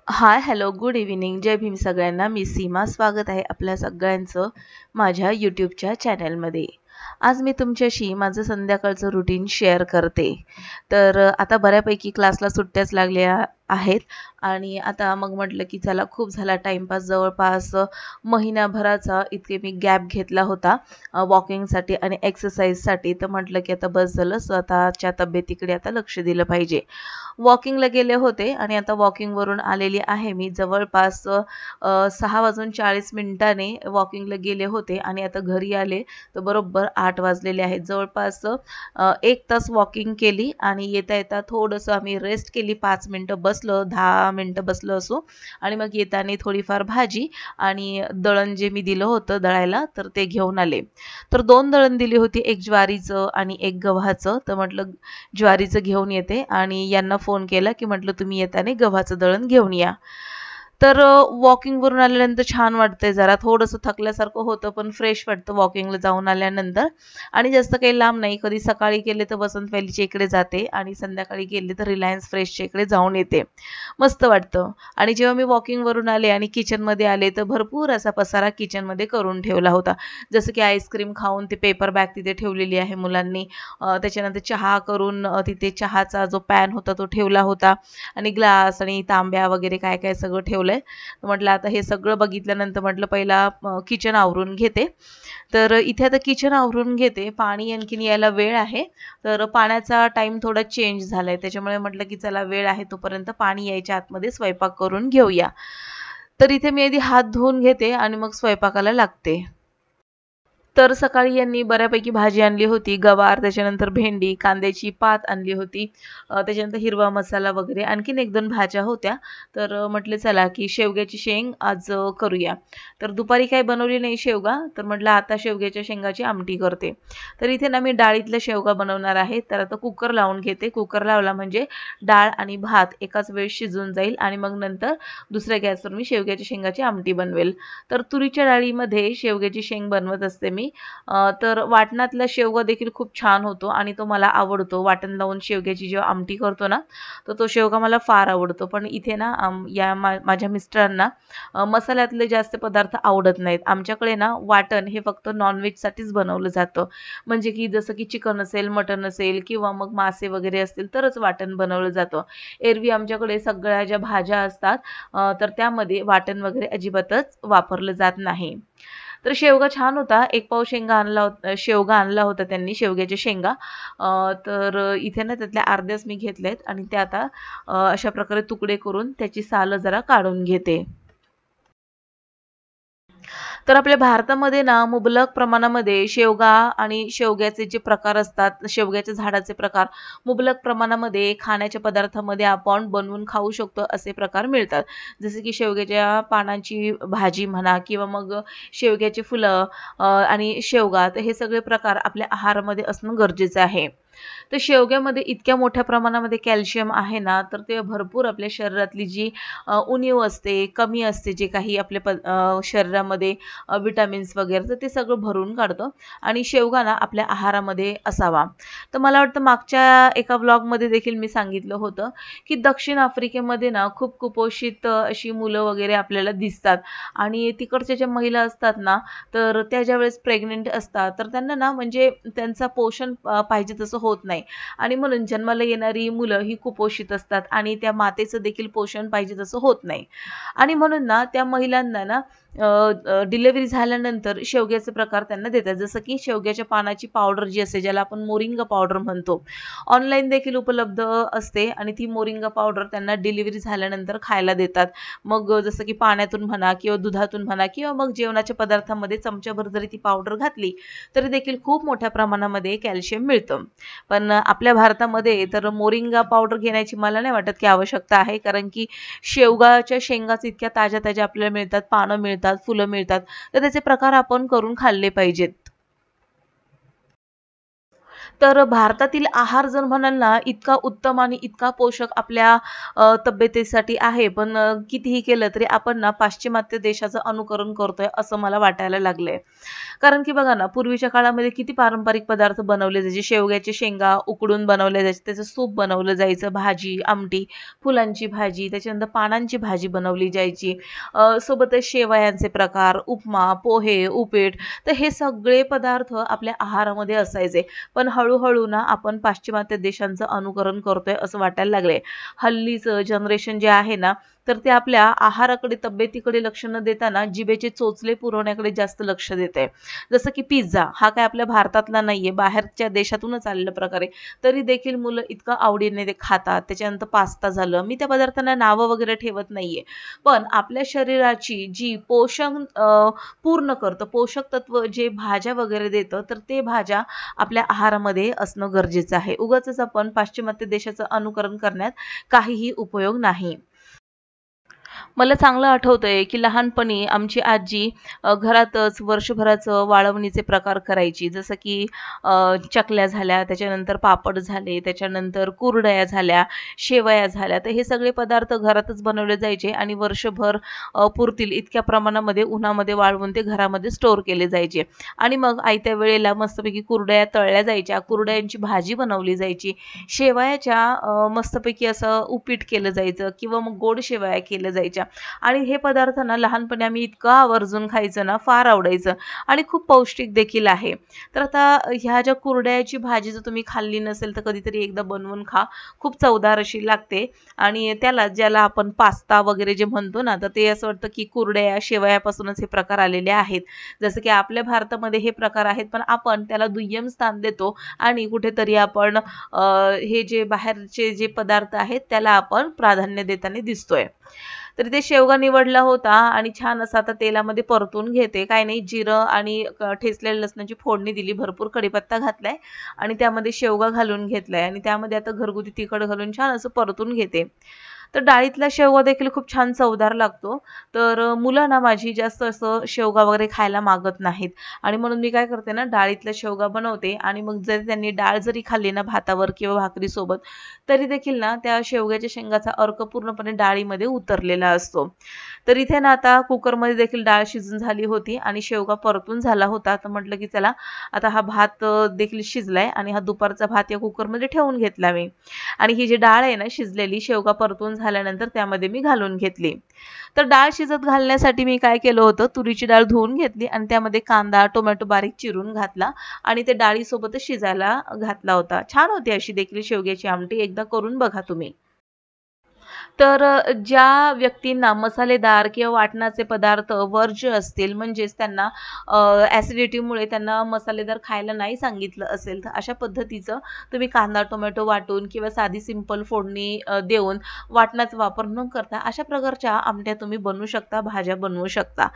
हाय, hello, good evening. जय भीम सगळ्यांना. मी सीमा. स्वागत आहे आपल्या सगळ्यांचं माझ्या यूट्यूबच्या चॅनलमध्ये. आज मी तुमच्याशी माझं संध्याकाळचं रुटीन शेअर करते. तर आता बऱ्यापैकी क्लासला सुट्ट्याच लागल्या आहेत आणि आता मग म्हटलं की चला खूप झाला टाईमपास. जवळपास महिनाभराचा इतके मी गॅप घेतला होता वॉकिंगसाठी आणि एक्सरसाइजसाठी. तर म्हटलं की आता बस झालं, स्वतःच्या तब्येतीकडे आता लक्ष दिलं पाहिजे. वॉकिंगला गेले होते आणि आता वॉकिंगवरून आलेली आहे मी. जवळपास 6:40 वॉकिंगला गेले होते आणि आता घरी आले तर बरोबर 8 वाजलेले आहेत. जवळपास 1 तास वॉकिंग केली आणि येता येता थोडंसं आम्ही रेस्ट केली. 5 मिनटं बसलो, 10 मिनटं बसलो असो आणि मग येताना थोडीफार भाजी आणि दळण जे मी दिलं होतं दळायला तर ते घेऊन आले. तर 2 दळण दिली होती, एक ज्वारीचं आणि एक गव्हाचं. तर म्हटलं ज्वारीचं घेऊन येते आणि यांना फोन केला की म्हटलं तुम्ही येताना गव्हाचं दळण घेऊन या. तर वॉकिंगवरून आल्यानंतर छान वाटतंय, जरा थोडंसं थकल्यासारखं होतं पण फ्रेश वाटतं वॉकिंगला जाऊन आल्यानंतर. आणि जास्त काही लांब नाही, कधी सकाळी केले तर वसंत व्हॅलीच्या इकडे जाते आणि संध्याकाळी गेले तर रिलायन्स फ्रेशच्या इकडे जाऊन येते. मस्त वाटतं. आणि जेव्हा मी वॉकिंगवरून आले आणि किचनमध्ये आले तर भरपूर असा पसारा किचनमध्ये करून ठेवला होता. जसं की आईस्क्रीम खाऊन ते पेपर बॅग तिथे ठेवलेली आहे मुलांनी. त्याच्यानंतर चहा करून तिथे चहाचा जो पॅन होता तो ठेवला होता आणि ग्लास आणि तांब्या वगैरे काय काय सगळं ठेवलंय. म्हटलं आता हे सगळं बघितल्यानंतर म्हटलं पहिला किचन आवरून घेते. तर इथे आता किचन आवरून घेते. पाणी आणखीन यायला वेळ आहे. तर पाण्याचा टाइम थोडा चेंज झालाय, त्याच्यामुळे म्हटलं की चला वेळ आहे तोपर्यंत पाणी यायच्या आतमध्ये स्वयंपाक करून घेऊया. तर इथे मी आधी हात धुवून घेते आणि मग स्वयंपाकाला लागते. तर सकाळी यांनी बऱ्यापैकी भाजी आणली होती, गवार, त्याच्यानंतर भेंडी, कांद्याची पात आणली होती, त्याच्यानंतर हिरवा मसाला वगैरे आणखीन 1-2 भाज्या होत्या. तर म्हटले चला की शेवग्याची शेंग आज करूया. तर दुपारी काही बनवली नाही शेवगा, तर म्हटलं आता शेवग्याच्या शेंगाची आमटी करते. तर इथे ना मी डाळीतल्या शेवगा बनवणार आहे. तर आता कुकर लावून घेते. कुकर लावला म्हणजे डाळ आणि भात एकाच वेळेस शिजून जाईल आणि मग नंतर दुसऱ्या गॅसवर मी शेवग्याच्या शेंगाची आमटी बनवेल. तर तुरीच्या डाळीमध्ये शेवग्याची शेंग बनवत असते मी. तर वाटणातला शेवगा देखील खूप छान होतो आणि तो मला आवडतो. वाटण लावून शेवग्याची जेव्हा आमटी करतो ना, तर तो शेवगा मला फार आवडतो. पण इथे ना माझ्या मिस्टरांना मसाल्यातले जास्त पदार्थ आवडत नाहीत. आमच्याकडे ना वाटण हे फक्त नॉनव्हेजसाठीच बनवलं जातं. म्हणजे की जसं की चिकन असेल, मटण असेल किंवा मग मासे वगैरे असतील तरच वाटण बनवलं जातं. एरवी आमच्याकडे सगळ्या ज्या भाज्या असतात तर त्यामध्ये वाटण वगैरे अजिबातच वापरलं जात नाही. तर शेवगा छान होता. 1 पाव शेवगा आणला होता त्यांनी, शेवग्याच्या शेंगा. तर इथे ना त्यातल्या अर्ध्याच मी घेतल्यात आणि त्या आता अशा प्रकारे तुकडे करून त्याची सालं जरा काढून घेते. तर आपल्या भारतामध्ये ना मुबलक प्रमाणामध्ये शेवगा आणि शेवग्याचे जे प्रकार असतात, शेवग्याच्या झाडाचे प्रकार मुबलक प्रमाणामध्ये खाण्याच्या पदार्थामध्ये आपण बनवून खाऊ शकतो असे प्रकार मिळतात. जसे की शेवग्याच्या पानांची भाजी म्हणा किंवा मग शेवग्याची फुलं आणि शेवगा, तर हे सगळे प्रकार आपल्या आहारामध्ये असणं गरजेचं आहे. तर शेवग्यामध्ये इतक्या मोठ्या प्रमाणामध्ये कॅल्शियम आहे ना, तर ते भरपूर आपल्या शरीरातली जी उणीव असते, कमी असते, जे काही आपल्या शरीरामध्ये विटामिन्स वगैरे, तर ते सगळं भरून काढतं आणि शेवगा ना आपल्या आहारामध्ये असावा. तर मला वाटतं मागच्या एका व्लॉगमध्ये देखील मी सांगितलं होतं की दक्षिण आफ्रिकेमध्ये ना खूप कुपोषित अशी मुलं वगैरे आपल्याला दिसतात आणि तिकडच्या ज्या महिला असतात ना, तर त्या ज्यावेळेस प्रेग्नंट असतात तर त्यांना ना म्हणजे त्यांचा पोषण पाहिजे तसं होत नाही आणि म्हणून जन्माला येणारी मुलं ही कुपोषित असतात आणि त्या मातेचं देखील पोषण पाहिजे तसं होत नाही. आणि म्हणून ना त्या महिलांना ना डिलिव्हरी झाल्यानंतर शेवग्याचे प्रकार त्यांना देतात. जसं की शेवग्याच्या पानाची पावडर जी असते, ज्याला आपण मोरिंगा पावडर म्हणतो, ऑनलाईन देखील उपलब्ध असते आणि ती मोरिंगा पावडर त्यांना डिलिव्हरी झाल्यानंतर खायला देतात. मग जसं की पाण्यातून म्हणा किंवा दुधातून म्हणा किंवा मग जेवणाच्या पदार्थामध्ये चमच्याभर जरी ती पावडर घातली तरी देखील खूप मोठ्या प्रमाणामध्ये कॅल्शियम मिळतं. पण आपल्या भारतामध्ये तर मोरिंगा पावडर घेण्याची मला नाही वाटत की आवश्यकता आहे, कारण की शेवगाच्या शेंगाच इतक्या ताज्या ताज्या आपल्याला मिळतात, पानं मिळतात, फुलं मिळतात, तर त्याचे प्रकार आपण करून खाल्ले पाहिजेत. तर भारतातील आहार जर म्हणाल ना, इतका उत्तम आणि इतका पोषक आपल्या तब्येतीसाठी आहे. पण कितीही केलं तरी आपण ना पाश्चिमात्य देशाचं अनुकरण करतोय असं मला वाटायला लागलंय. कारण की बघा ना, पूर्वीच्या काळामध्ये किती पारंपरिक पदार्थ बनवले जायचे. शेवग्याच्या शेंगा उकडून बनवल्या जायचे, त्याचं सूप बनवलं जायचं, भाजी, आमटी, फुलांची भाजी, त्याच्यानंतर पानांची भाजी बनवली जायची. सोबतच शेवयांचे प्रकार, उपमा, पोहे, उपीट, तर हे सगळे पदार्थ आपल्या आहारामध्ये असायचे. पण हळू ना आपण पाश्चिमात्य देशांचं अनुकरण करतोय असं वाटायला लागलंय. हल्लीचं जनरेशन जे आहे ना, तर ते आपल्या आहाराकडे, तब्येतीकडे लक्ष न देताना जिभेचे चोचले पुरवण्याकडे जास्त लक्ष देत आहे. जसं की पिझ्झा हा काय आपल्या भारतातला नाहीये, बाहेरच्या देशातूनच आलेला प्रकार आहे. तरी देखील मुलं इतकं आवडीने ते खातात. त्याच्यानंतर पास्ता झालं, मी त्या पदार्थांना नावं वगैरे ठेवत नाहीये. पण आपल्या शरीराची जी पोषण पूर्ण करतं, पोषक तत्व जे भाज्या वगैरे देतं, तर ते भाज्या आपल्या आहारामध्ये असणं गरजेचं आहे. उगाचच आपण पाश्चिमात्य देशाचं अनुकरण करण्यात काहीही उपयोग नाही. मला चांगलं आठवतंय, की लहानपणी आमची आजी घरातच वर्षभराचं वाळवणीचे प्रकार करायची. जसं की चकल्या झाल्या, त्याच्यानंतर पापड झाले, त्याच्यानंतर कुरडया झाल्या, शेवया झाल्या. तर हे सगळे पदार्थ घरातच बनवले जायचे आणि वर्षभर पुरतील इतक्या प्रमाणामध्ये उन्हामध्ये वाळवून ते घरामध्ये स्टोअर केले जायचे. आणि मग आयत्या वेळेला मस्तपैकी कुरडया तळल्या जायच्या, कुरडयांची भाजी बनवली जायची, शेवयाच्या मस्तपैकी असं उपीट केलं जायचं किंवा मग गोड शेवया केल्या जायच्या. आणि हे पदार्थ ना लहानपणी आम्ही इतकं आवर्जून खायचं ना, फार आवडायचं आणि खूप पौष्टिक देखील आहे. तर आता ह्या ज्या कुरडयाची भाजी जर तुम्ही खाल्ली नसेल तर कधीतरी एकदा बनवून खा. खूप चवदार अशी लागते आणि त्याला ज्याला आपण पास्ता वगैरे जे म्हणतो ना, तर ते असं वाटतं की कुरडया, शेवयापासूनच हे प्रकार आलेले आहेत. जसं की आपल्या भारतामध्ये हे प्रकार आहेत, पण आपण त्याला दुय्यम स्थान देतो आणि कुठेतरी आपण हे जे बाहेरचे जे पदार्थ आहेत त्याला आपण प्राधान्य देताना दिसतोय. तर ते शेवगा निवडला होता आणि छान असा आता तेलामध्ये परतून घेते. काही नाही, जिरं आणि ठेचलेल्या लसणाची फोडणी दिली, भरपूर कढीपत्ता घातलाय आणि त्यामध्ये शेवगा घालून घेतलाय आणि त्यामध्ये आता घरगुती तिखट घालून छान असं परतून घेते. तर डाळीतला शेवगा देखील खूप छान चवदार लागतो. तर मुलं ना माझी जास्त असं शेवगा वगैरे खायला मागत नाहीत आणि म्हणून मी काय करते ना, डाळीतला शेवगा बनवते आणि मग जर त्यांनी डाळ जरी खाल्ली ना भातावर किंवा भाकरीसोबत, तरी देखील ना त्या शेवग्याच्या शेंगाचा अर्क पूर्णपणे डाळीमध्ये उतरलेला असतो. तर इथे ना आता कुकरमध्ये देखील डाळ शिजून झाली होती आणि शेवगा परतून झाला होता. तर म्हटलं की चला आता हा भात देखील शिजलाय आणि हा दुपारचा भात या कुकरमध्ये ठेवून घेतला मी. आणि ही जी डाळ आहे ना शिजलेली, शेवगा परतून झाल्यानंतर त्यामध्ये मी घालून घेतली. तर डाळ शिजत घालण्यासाठी मी काय केलं होतं, तुरीची डाळ धुवून घेतली आणि त्यामध्ये कांदा, टोमॅटो बारीक चिरून घातला आणि ते डाळीसोबतच शिजायला घातला होता. छान होती अशी देखील शेवग्याची आमटी, एकदा करून बघा तुम्ही. तर ज्या व्यक्तींना मसालेदार किंवा वाटणाचे पदार्थ वर्ज्य असतील, म्हणजेच त्यांना ॲसिडिटीमुळे त्यांना मसालेदार खायला नाही सांगितलं असेल, तर अशा पद्धतीचं तुम्ही कांदा, टोमॅटो वाटून किंवा साधी सिंपल फोडणी देऊन वाटणाचा वापर न करता अशा प्रकारच्या आमट्या तुम्ही बनवू शकता, भाज्या बनवू शकता.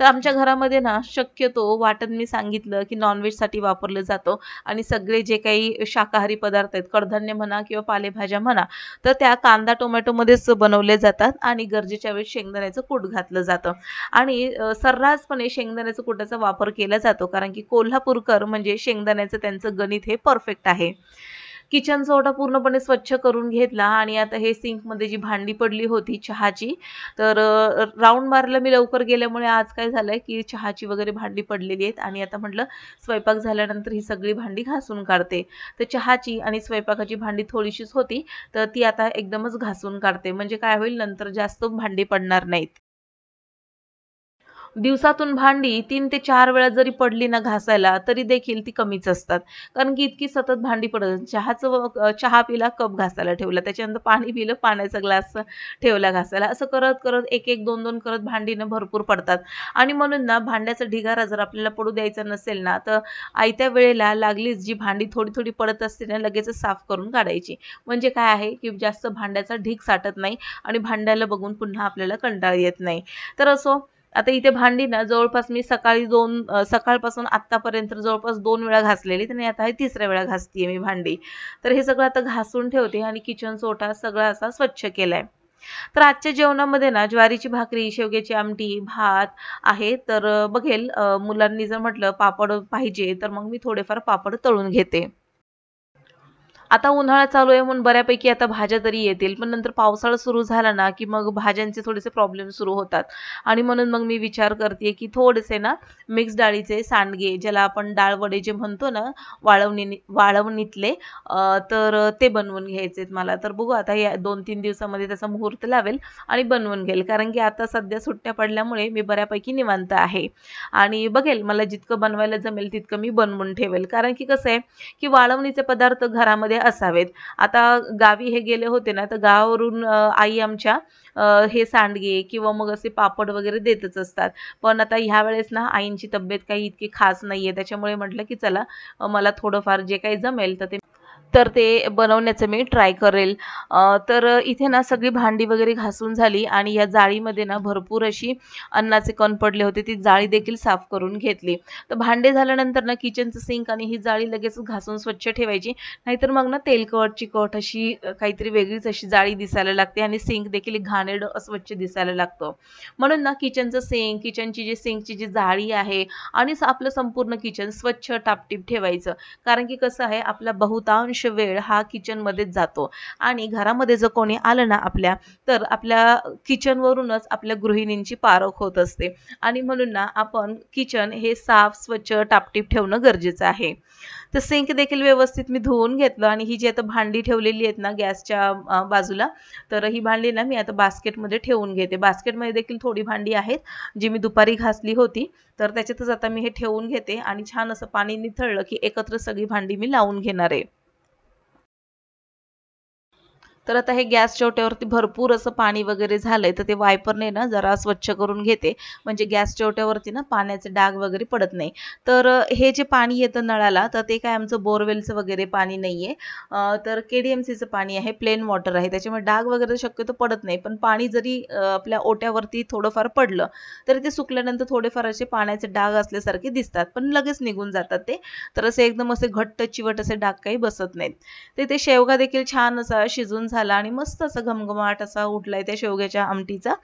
तर आमच्या घरामध्ये ना शक्यतो वाटण मी सांगितलं, की नॉन-व्हेजसाठी वापरलं जातं आणि सगळे जे काही शाकाहारी पदार्थ आहेत, कडधान्य म्हणा किंवा पालेभाज्या म्हणा, तर त्या कांदा टोमॅटोमध्येच बनवले जातात आणि गरजेच्या वेळेस शेंगदाण्याचं कूट घातलं जातं आणि सर्रासपणे शेंगदाण्याच्या कुटाचा वापर केला जातो, कारण की कोल्हापूरकर म्हणजे शेंगदाण्याचं त्यांचं गणित हे परफेक्ट आहे. किचनचा ओटा पूर्णपणे स्वच्छ करून घेतला आणि आता हे सिंकमध्ये जी भांडी पडली होती चहाची, तर राउंड मारायला मी लवकर गेल्यामुळे आज काय झालंय की चहाची वगैरे भांडी पडलेली आहेत आणि आता म्हटलं स्वयंपाक झाल्यानंतर ही सगळी भांडी घासून काढते. तर चहाची आणि स्वयंपाकाची भांडी थोडीशीच होती, तर ती आता एकदमच घासून काढते. म्हणजे काय होईल, नंतर जास्त भांडी पडणार नाहीत. दिवसातून भांडी 3 ते 4 वेळा जरी पडली ना घासायला, तरी देखील ती कमीच असतात. कारण की इतकी सतत भांडी पडत. चहा पिला, कप घासायला ठेवला. त्याच्यानंतर पाणी पिलं, पाण्याचा ग्लास ठेवला घासायला. असं करत-करत 1-1, 2-2 करत भांडी ना भरपूर पडतात. आणि म्हणून ना भांड्याचा ढिगारा जर आपल्याला पडू द्यायचा नसेल ना, तर आयत्या वेळेला लागलीच जी भांडी थोडी-थोडी पडत असते ना, लगेचच साफ करून काढायची. म्हणजे काय आहे, की जास्त भांड्याचा ढीग साठत नाही आणि भांड्याला बघून पुन्हा आपल्याला कंटाळा येत नाही. तर असो, आता इथे भांडी ना जवळपास मी सकाळपासून आत्तापर्यंत जवळपास 2 वेळा घासलेली आणि आता हे 3ऱ्या वेळा घासतीये मी भांडी. तर हे सगळं आता घासून ठेवते आणि किचनचा ओटा सगळा असा स्वच्छ केलाय. तर आजच्या जेवणामध्ये ना ज्वारीची भाकरी, शेवग्याची आमटी, भात आहे. तर बघेल मुलांनी जर म्हटलं पापड पाहिजे, तर मग मी थोडेफार पापड तळून घेते. आता उन्हाळा चालू आहे म्हणून बऱ्यापैकी आता भाज्या तरी येतील, पण नंतर पावसाळा सुरू झाला ना, की मग भाज्यांचे थोडेसे प्रॉब्लेम सुरू होतात आणि म्हणून मग मी विचार करते की थोडेसे ना मिक्स डाळीचे सांडगे, ज्याला आपण डाळ वडे जे म्हणतो ना, वाळवणीतले, तर ते बनवून घ्यायचेत मला. तर बघू आता या 2-3 दिवसामध्ये त्याचा मुहूर्त लावेल आणि बनवून घेईल. कारण की आता सध्या सुट्ट्या पडल्यामुळे मी बऱ्यापैकी निवांत आहे आणि बघेल मला जितकं बनवायला जमेल तितकं मी बनवून ठेवेल. कारण की कसं आहे की वाळवणीचे पदार्थ घरामध्ये असावेत. आता गावी हे गेले होते ना, तर गावावरून आई आमच्या हे सांडगे किंवा मग असे पापड वगैरे देतच असतात. पण आता ह्या वेळेस ना आईंची तब्येत काही इतकी खास नाहीये, त्याच्यामुळे म्हटलं की चला मला थोडंफार जे काही जमेल तर ते बनवण्याचं मी ट्राय करेल. तर इथे ना सगळी भांडी वगैरे घासून झाली आणि या जाळीमध्ये ना भरपूर अशी अन्नाचे कण पडले होते. ती जाळी देखील साफ करून घेतली. तर भांडे झाल्यानंतर ना किचनचं सिंक आणि ही जाळी लगेच घासून स्वच्छ ठेवायची. नाहीतर मग ना तेलकट, चिकट अशी काहीतरी वेगळीच अशी जाळी दिसायला लागते आणि सिंक देखील घाणेरडं अस्वच्छ दिसायला लागतं. म्हणून ना किचनचं सिंक, किचनची जी सिंकची जी जाळी आहे आणि आपलं संपूर्ण किचन स्वच्छ टापटीप ठेवायचं. कारण की कसं आहे आपला बहुतांश वेळ हा किचनमध्येच जातो आणि घरामध्ये जर कोणी आलं ना आपल्या, तर आपल्या किचनवरूनच आपल्या गृहिणींची पारख होत असते आणि म्हणून ना आपण किचन हे साफ स्वच्छ टापटीप ठेवणं गरजेचं आहे. तर सिंक देखील व्यवस्थित मी धुवून घेतलं आणि ही जी आता भांडी ठेवलेली आहेत ना गॅसच्या बाजूला, तर ही भांडी ना मी आता बास्केटमध्ये ठेवून घेते. बास्केटमध्ये देखील थोडी भांडी आहेत जी मी दुपारी घासली होती, तर त्याच्यातच आता मी हे ठेवून घेते आणि छान असं पाणी निथळलं की एकत्र सगळी भांडी मी लावून घेणार आहे. तर आता हे गॅसच्या ओट्यावरती भरपूर असं पाणी वगैरे झालंय, तर ते वायपरने ना जरा स्वच्छ करून घेते. म्हणजे गॅसच्या ओट्यावरती ना पाण्याचे डाग वगैरे पडत नाही. तर हे जे पाणी येतं नळाला, तर ते काय आमचं बोरवेलचं वगैरे पाणी नाहीये. तर KDMCचं पाणी आहे, प्लेन वॉटर आहे. त्याच्यामुळे डाग वगैरे शक्यतो पडत नाही. पण पाणी जरी आपल्या ओट्यावरती थोडंफार पडलं, तरी ते सुकल्यानंतर थोडेफार असे पाण्याचे डाग असल्यासारखे दिसतात. पण लगेच निघून जातात ते. तर असे एकदम असे घट्ट चिवट असे डाग काही बसत नाहीत. ते शेवगा देखील छान असा शिजून झाला आणि मस्त असा घमघमाट असा उठलाय त्या शेवग्याच्या आमटीचा.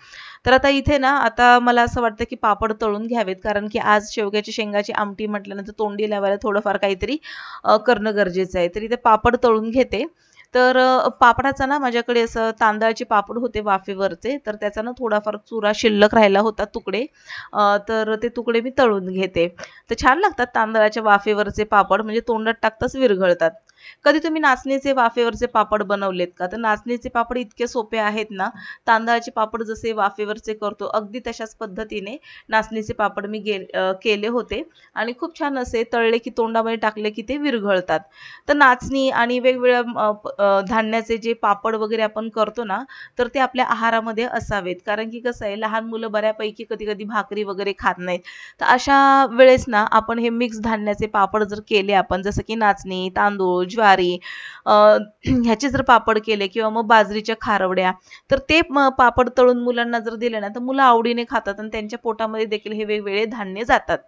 तर आता इथे ना आता मला असं वाटतं की पापड तळून घ्यावेत, कारण की आज शेवग्याच्या शेंगाची आमटी म्हटल्यानंतर तोंडी लावायला थोडंफार काहीतरी करणं गरजेचं आहे. तर इथे पापड तळून घेते. तर पापडाचा ना माझ्याकडे असं तांदळाचे पापड होते वाफेवरचे, तर त्याचा ना थोडाफार चुरा शिल्लक राहिला होता तुकडे. तर ते तुकडे मी तळून घेते. तर छान लागतात तांदळाच्या वाफेवरचे पापड, म्हणजे तोंडात टाकताच विरघळतात. कधी तुम्ही नाचणीचे वाफेवरचे पापड बनवलेत का? तर नाचणीचे पापड इतके सोपे आहेत ना, तांदळाचे पापड जसे वाफेवरचे करतो अगदी तशाच पद्धतीने नाचणीचे पापड मी केले होते आणि खूप छान असे तळले की तोंडामध्ये टाकले की ते विरघळतात. तर नाचणी आणि वेगवेगळ्या धान्याचे जे पापड वगैरे आपण करतो ना, तर ते आपल्या आहारामध्ये असावेत. कारण की कसं आहे लहान मुलं बऱ्यापैकी कधी-कधी भाकरी वगैरे खात नाहीत. तर अशा वेळेस ना आपण हे मिक्स धान्याचे पापड जर केले आपण, जसं की नाचणी, तांदूळ, ज्वारी, ह्याचे जर पापड केले किंवा मग बाजरीच्या खारवड्या, तर ते पापड तळून मुलांना जर दिले ना, तर मुलं आवडीने खातात आणि त्यांच्या पोटामध्ये देखील हे वेगवेगळे धान्य जातात.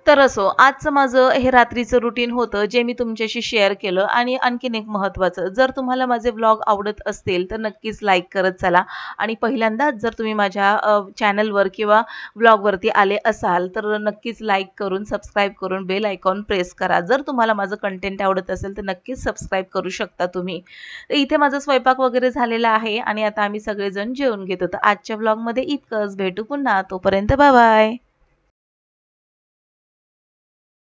तर असो, आजचं माझं हे रात्रीचं रुटीन होतं, जे मी तुमच्याशी शेअर केलं आणि आणखीन एक महत्त्वाचं, जर तुम्हाला माझे व्लॉग आवडत असतील, तर नक्कीच लाईक करत चला आणि पहिल्यांदाच जर तुम्ही माझ्या चॅनलवर किंवा व्लॉगवरती आले असाल, तर नक्कीच लाईक करून, सबस्क्राईब करून बेल आयकॉन प्रेस करा. जर तुम्हाला माझं कंटेंट आवडत असेल, तर नक्कीच सबस्क्राईब करू शकता तुम्ही. तर इथे माझा स्वयंपाक वगैरे झालेला आहे आणि आता आम्ही सगळेजण जेवून घेतो. तर आजच्या व्लॉगमध्ये इतकंच. भेटू पुन्हा. तोपर्यंत बाय बाय.